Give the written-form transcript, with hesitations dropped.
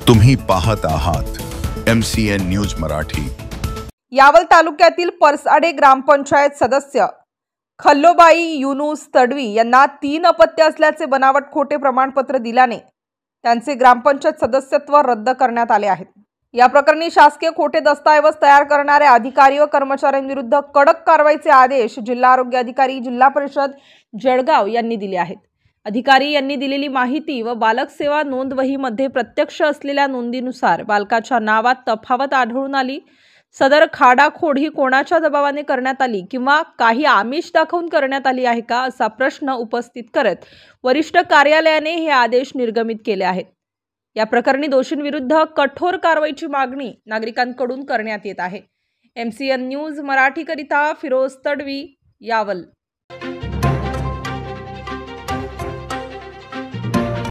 तुम्ही पाहत आहात MCN न्यूज मराठी। यावल तालुक्यातील परसाडे ग्रामपंचायत सदस्य खल्लोबाई युनुस तडवी यांना 3 अपत्य असल्याचे बनावट खोटे प्रमाणपत्र दिल्याने त्यांचे ग्रामपंचायत सदस्यत्व रद्द करण्यात आले आहे। या प्रकरणी शासकीय खोटे दस्तऐवज तयार करणाऱ्या अधिकारी व कर्मचाऱ्यांविरुद्ध कडक कारवाईचे आदेश जिल्हा आरोग्य अधिकारी जिल्हा परिषद जळगाव यांनी दिले आहेत। अधिकारी यांनी दिलेली माहिती व बालक सेवा नोंदवहीमध्ये प्रत्यक्ष असलेल्या नोंदीनुसार बालकाच्या नावात तफावत आढळून आली। सदर खाडाखोड ही कोणाच्या दबावाने करण्यात आली किंवा काही आमिष दाखवून करण्यात आली आहे का असा प्रश्न उपस्थित करत वरिष्ठ कार्यालयाने हे आदेश निर्गमित केले आहेत। या प्रकरणी दोषींविरुद्ध कठोर कारवाईची मागणी नागरिकांकडून करण्यात येत आहे। MCN न्यूज मराठी करिता फिरोज तडवी, यावल।